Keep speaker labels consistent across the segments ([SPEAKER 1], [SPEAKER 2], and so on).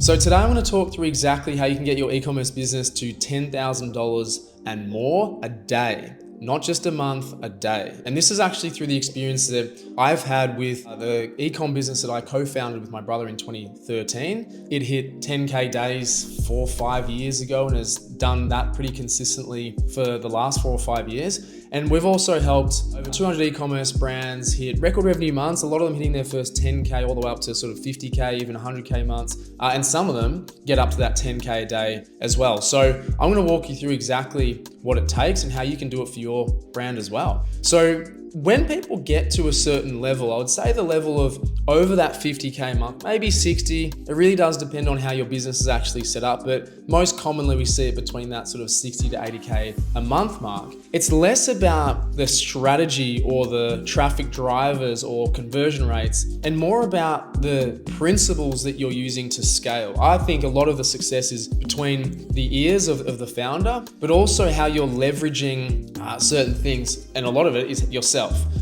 [SPEAKER 1] So today I'm going to talk through exactly how you can get your e-commerce business to $10,000 and more a day. Not just a month, a day. And this is actually through the experience that I've had with the e-com business that I co-founded with my brother in 2013. It hit 10K days 4 or 5 years ago and has done that pretty consistently for the last 4 or 5 years. And we've also helped over 200 e-commerce brands hit record revenue months, a lot of them hitting their first 10K all the way up to sort of 50K, even 100K months. And some of them get up to that 10K a day as well. So I'm going to walk you through exactly what it takes and how you can do it for your brand as well. So when people get to a certain level, I would say the level of over that 50K month, maybe 60, it really does depend on how your business is actually set up, but most commonly we see it between that sort of 60 to 80K a month mark. It's less about the strategy or the traffic drivers or conversion rates and more about the principles that you're using to scale. I think a lot of the success is between the ears of the founder, but also how you're leveraging certain things, and a lot of it is yourself,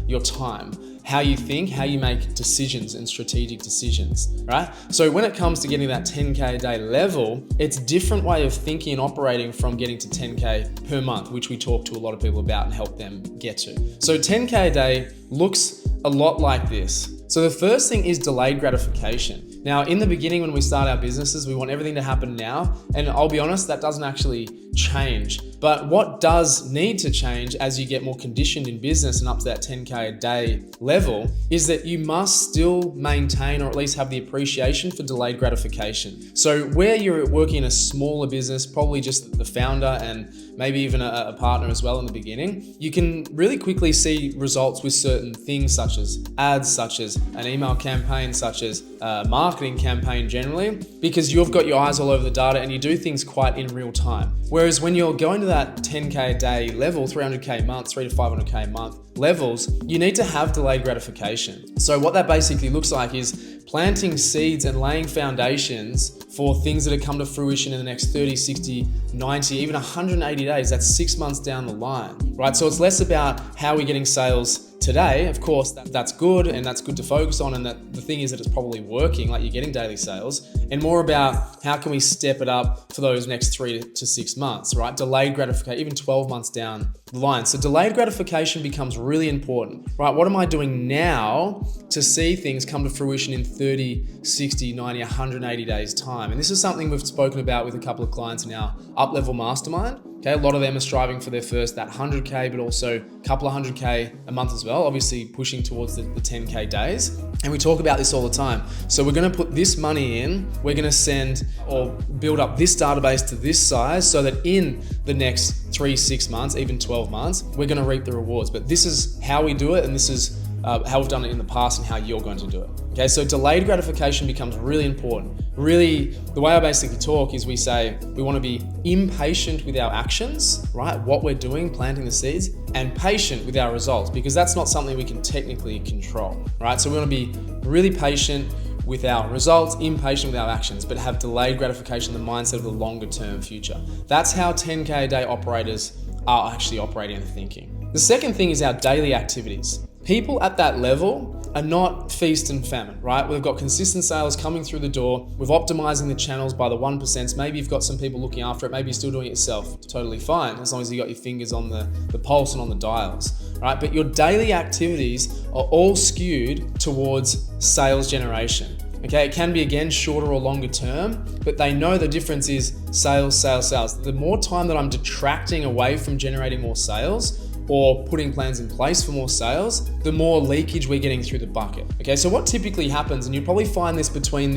[SPEAKER 1] your time, how you think, how you make decisions and strategic decisions, right? So when it comes to getting that 10K a day level, it's a different way of thinking and operating from getting to 10K per month, which we talk to a lot of people about and help them get to. So 10K a day looks a lot like this. So the first thing is delayed gratification. Now, in the beginning, when we start our businesses, we want everything to happen now. And I'll be honest, that doesn't actually change. But what does need to change as you get more conditioned in business and up to that 10K a day level is that you must still maintain or at least have the appreciation for delayed gratification. So where you're working in a smaller business, probably just the founder and maybe even a partner as well in the beginning, you can really quickly see results with certain things such as ads, such as an email campaign, such as a marketing campaign generally, because you've got your eyes all over the data and you do things quite in real time. Whereas when you're going to that 10K a day level, 300K a month, 3 to 500K a month levels, you need to have delayed gratification. So what that basically looks like is planting seeds and laying foundations for things that come to fruition in the next 30, 60, 90, even 180 days. That's 6 months down the line, right? So it's less about how we're getting sales today. Of course, that's good and that's good to focus on, and that the thing is that it's probably working, like you're getting daily sales, and more about how can we step it up for those next 3 to 6 months, right? Delayed gratification, even 12 months down the line. So delayed gratification becomes really important, right? What am I doing now to see things come to fruition in 30, 60, 90, 180 days time? And this is something we've spoken about with a couple of clients in our up-level mastermind. Okay, a lot of them are striving for their first, that 100K, but also a couple of 100K a month as well, obviously pushing towards the 10K days. And we talk about this all the time. So we're gonna put this money in, we're gonna send or build up this database to this size so that in the next 3, 6 months, even 12 months, we're gonna reap the rewards. But this is how we do it, and this is how we've done it in the past and how you're going to do it. Okay, so delayed gratification becomes really important. Really, the way I basically talk is we say we want to be impatient with our actions, right? What we're doing, planting the seeds, and patient with our results, because that's not something we can technically control, right? So we want to be really patient with our results, impatient with our actions, but have delayed gratification, the mindset of the longer term future. That's how 10K a day operators are actually operating and thinking. The second thing is our daily activities. People at that level are not feast and famine, right? We've got consistent sales coming through the door. We're optimizing the channels by the 1%. Maybe you've got some people looking after it. Maybe you're still doing it yourself. Totally fine, as long as you got your fingers on the pulse and on the dials, right? But your daily activities are all skewed towards sales generation. Okay, it can be again shorter or longer term, but they know the difference is sales, sales, sales. The more time that I'm detracting away from generating more sales or putting plans in place for more sales, the more leakage we're getting through the bucket. Okay, so what typically happens, and you probably find this between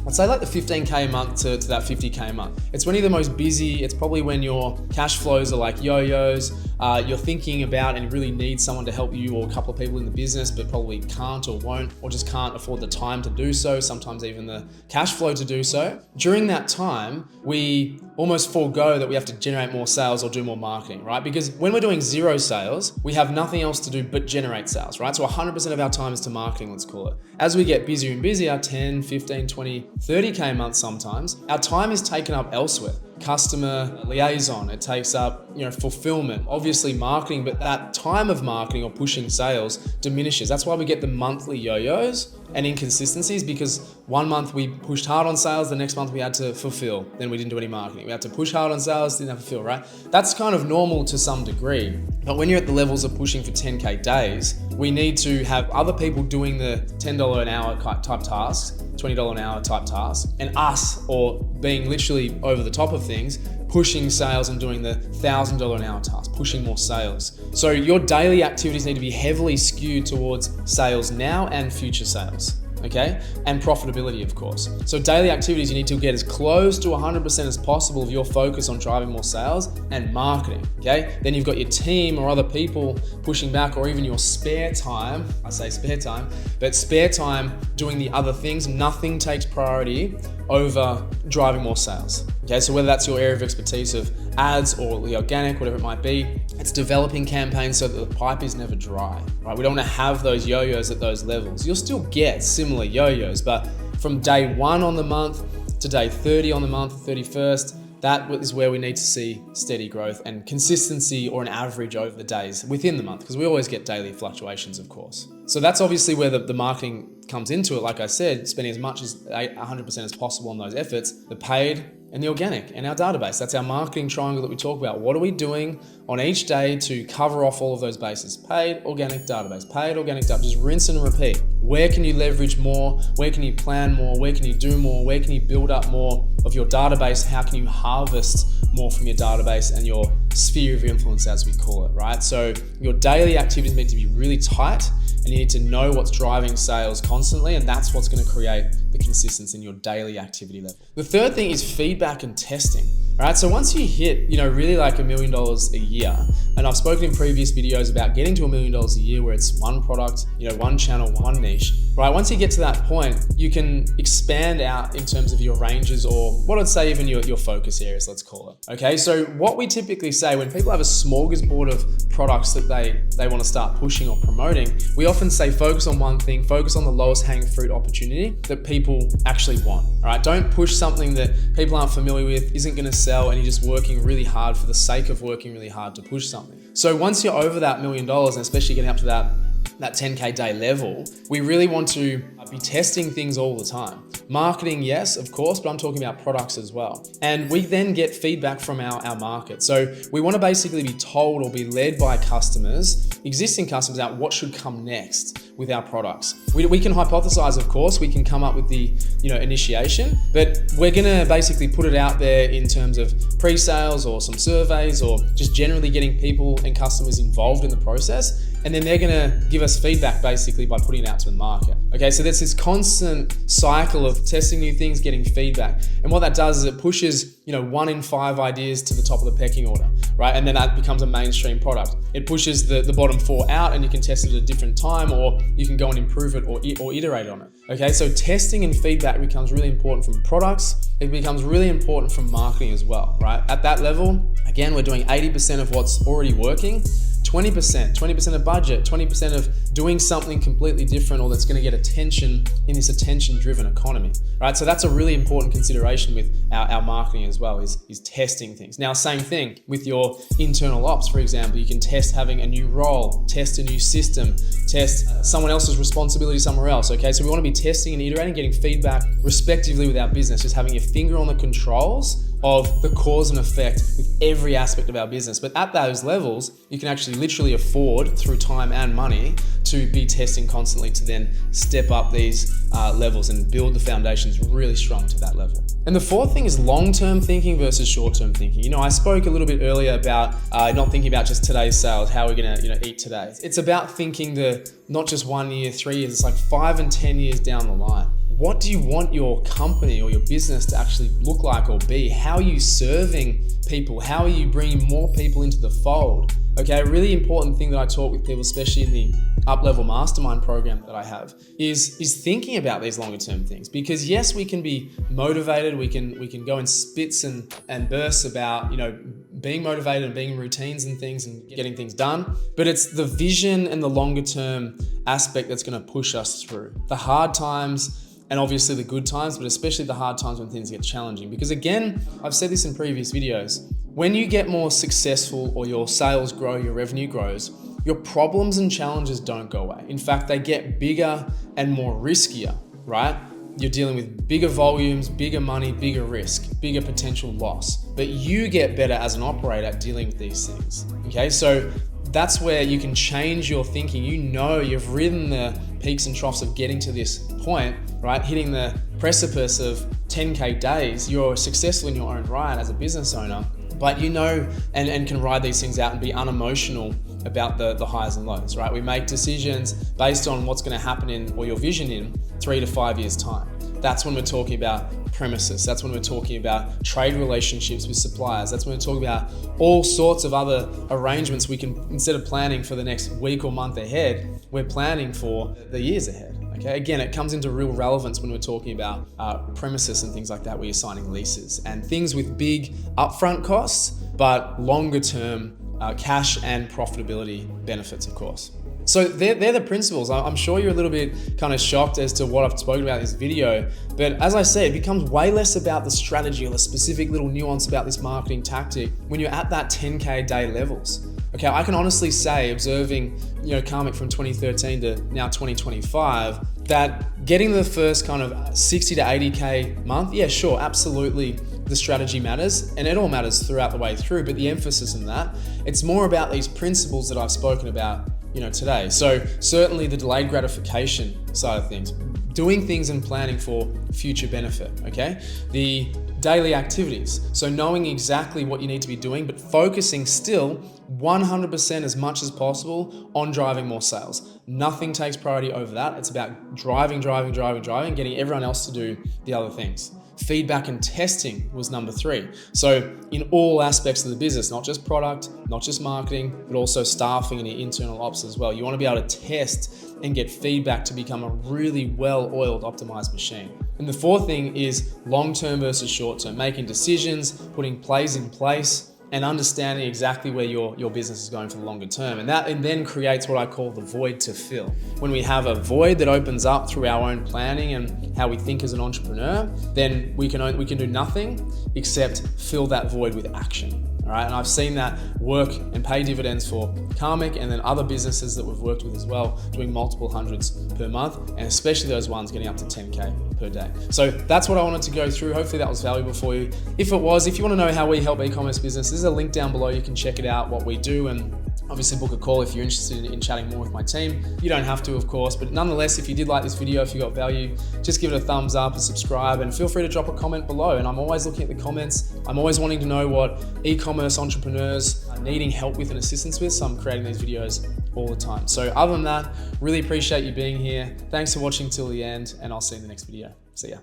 [SPEAKER 1] I'd say like the 15K a month to that 50K a month. It's when you're the most busy. It's probably when your cash flows are like yo-yos. You're thinking about and really need someone to help you or a couple of people in the business, but probably can't or won't, or just can't afford the time to do so, sometimes even the cash flow to do so. During that time, we almost forego that we have to generate more sales or do more marketing, right? Because when we're doing zero sales, we have nothing else to do but generate sales, right? So 100% of our time is to marketing, let's call it. As we get busier and busier, 10, 15, 20, 30K a month sometimes, our time is taken up elsewhere. customer liaison, it takes up, fulfillment, obviously marketing, but that time of marketing or pushing sales diminishes. That's why we get the monthly yo-yos and inconsistencies, because one month we pushed hard on sales, the next month we had to fulfill, then we didn't do any marketing. We had to push hard on sales, didn't have to fulfill, right? That's kind of normal to some degree. But when you're at the levels of pushing for 10K days, we need to have other people doing the $10 an hour type tasks, $20 an hour type tasks, and us, or being literally over the top of things, pushing sales and doing the $1,000 an hour task, pushing more sales. So your daily activities need to be heavily skewed towards sales now and future sales, okay? And profitability, of course. So daily activities, you need to get as close to 100% as possible of your focus on driving more sales and marketing, okay? Then you've got your team or other people pushing back, or even your spare time. I say spare time, but spare time doing the other things. Nothing takes priority over driving more sales. Okay, so whether that's your area of expertise of ads or the organic, whatever it might be, it's developing campaigns so that the pipe is never dry, right? We don't want to have those yo-yos at those levels. You'll still get similar yo-yos, but from day 1 on the month to day 30 on the month, 31st, that is where we need to see steady growth and consistency, or an average over the days within the month, because we always get daily fluctuations, of course. So that's obviously where the marketing comes into it. Like I said, spending as much as 100% as possible on those efforts, the paid and the organic and our database. That's our marketing triangle that we talk about. What are we doing on each day to cover off all of those bases? Paid, organic, database, paid, organic, database. Just rinse and repeat. Where can you leverage more? Where can you plan more? Where can you do more? Where can you build up more of your database? How can you harvest more from your database and your sphere of influence, as we call it, right? So your daily activities need to be really tight, and you need to know what's driving sales constantly, and that's what's going to create the consistency in your daily activity level. The third thing is feedback and testing. All right, so once you hit, really like $1 million a year, and I've spoken in previous videos about getting to $1 million a year where it's one product, one channel, one niche, right? Once you get to that point, you can expand out in terms of your ranges, or what I'd say even your focus areas, let's call it. Okay, so what we typically say when people have a smorgasbord of products that they want to start pushing or promoting, we often say focus on one thing, focus on the lowest hanging fruit opportunity that people actually want. All right, don't push something that people aren't familiar with, isn't going to sell, and you're just working really hard for the sake of working really hard to push something. So once you're over that $1 million, and especially getting up to that 10K day level, we really want to be testing things all the time. Marketing, yes, of course, but I'm talking about products as well. And we then get feedback from our market. So we want to basically be told or be led by customers, existing customers, out what should come next with our products. We can hypothesize, of course, we can come up with the initiation, but we're gonna basically put it out there in terms of pre-sales or some surveys, or just generally getting people and customers involved in the process. And then they're gonna give us feedback basically by putting it out to the market. Okay, so there's this constant cycle of testing new things, getting feedback. And what that does is it pushes 1 in 5 ideas to the top of the pecking order, right? And then that becomes a mainstream product. It pushes the bottom 4 out, and you can test it at a different time, or you can go and improve it or iterate on it. Okay, so testing and feedback becomes really important from products. It becomes really important from marketing as well, right? At that level, again, we're doing 80% of what's already working, 20% of budget, 20% of doing something completely different, or that's going to get attention in this attention-driven economy, right? So that's a really important consideration with our marketing as well, is testing things. Now, same thing with your internal ops, for example. You can test having a new role, test a new system, test someone else's responsibility somewhere else, okay? So we want to be testing and iterating, getting feedback respectively with our business, just having your finger on the controls of the cause and effect with every aspect of our business. But at those levels, you can actually literally afford, through time and money, to be testing constantly to then step up these levels and build the foundations really strong to that level. And the fourth thing is long-term thinking versus short-term thinking. I spoke a little bit earlier about not thinking about just today's sales, how we're gonna eat today. It's about thinking not just 1 year, 3 years, it's like 5 and 10 years down the line. What do you want your company or your business to actually look like or be? How are you serving people? How are you bringing more people into the fold? Okay, a really important thing that I talk with people, especially in the up-level mastermind program that I have, is thinking about these longer term things. Because yes, we can be motivated, we can go in spits and bursts about being motivated and being in routines and things and getting things done, but it's the vision and the longer term aspect that's going to push us through the hard times and obviously the good times, but especially the hard times when things get challenging. Because again, I've said this in previous videos, when you get more successful or your sales grow, your revenue grows, your problems and challenges don't go away. In fact, they get bigger and more riskier, right? You're dealing with bigger volumes, bigger money, bigger risk, bigger potential loss. But you get better as an operator at dealing with these things, okay? So that's where you can change your thinking. You know you've ridden the peaks and troughs of getting to this point, right? Hitting the precipice of 10K days. You're successful in your own right as a business owner, but you know and can ride these things out and be unemotional about the highs and lows, right? We make decisions based on what's going to happen in, or your vision in 3 to 5 years time. That's when we're talking about premises. That's when we're talking about trade relationships with suppliers. That's when we're talking about all sorts of other arrangements we can, instead of planning for the next week or month ahead, we're planning for the years ahead. Okay, again, it comes into real relevance when we're talking about premises and things like that, where you're signing leases and things with big upfront costs, but longer term cash and profitability benefits, of course. So they're the principles. I'm sure you're a little bit kind of shocked as to what I've spoken about in this video, but as I say, it becomes way less about the strategy or the specific little nuance about this marketing tactic when you're at that 10K day levels. Okay, I can honestly say, observing, Karmic from 2013 to now 2025, that getting the first kind of 60 to 80K month, yeah, sure, absolutely, the strategy matters, and it all matters throughout the way through, but the emphasis on that, it's more about these principles that I've spoken about, today. So certainly the delayed gratification side of things, doing things and planning for future benefit, okay? The daily activities, so knowing exactly what you need to be doing, but focusing still 100% as much as possible on driving more sales. Nothing takes priority over that. It's about driving, getting everyone else to do the other things. Feedback and testing was number 3. So in all aspects of the business, not just product, not just marketing, but also staffing and your internal ops as well. You want to be able to test and get feedback to become a really well-oiled, optimized machine. And the 4th thing is long-term versus short-term, making decisions, putting plays in place, and understanding exactly where your business is going for the longer term. And that then creates what I call the void to fill. When we have a void that opens up through our own planning and how we think as an entrepreneur, then we can do nothing except fill that void with action. All right, and I've seen that work and pay dividends for Karmic and then other businesses that we've worked with as well, doing multiple hundreds per month, and especially those ones getting up to 10K per day. So that's what I wanted to go through. Hopefully that was valuable for you. If it was, if you want to know how we help e-commerce businesses, there's a link down below. You can check it out, what we do, and obviously book a call if you're interested in chatting more with my team. You don't have to, of course, but nonetheless, if you did like this video, if you got value, just give it a thumbs up and subscribe, and feel free to drop a comment below. And I'm always looking at the comments. I'm always wanting to know what e-commerce entrepreneurs are needing help with and assistance with, so I'm creating these videos all the time. So other than that, really appreciate you being here. Thanks for watching till the end, and I'll see you in the next video. See ya.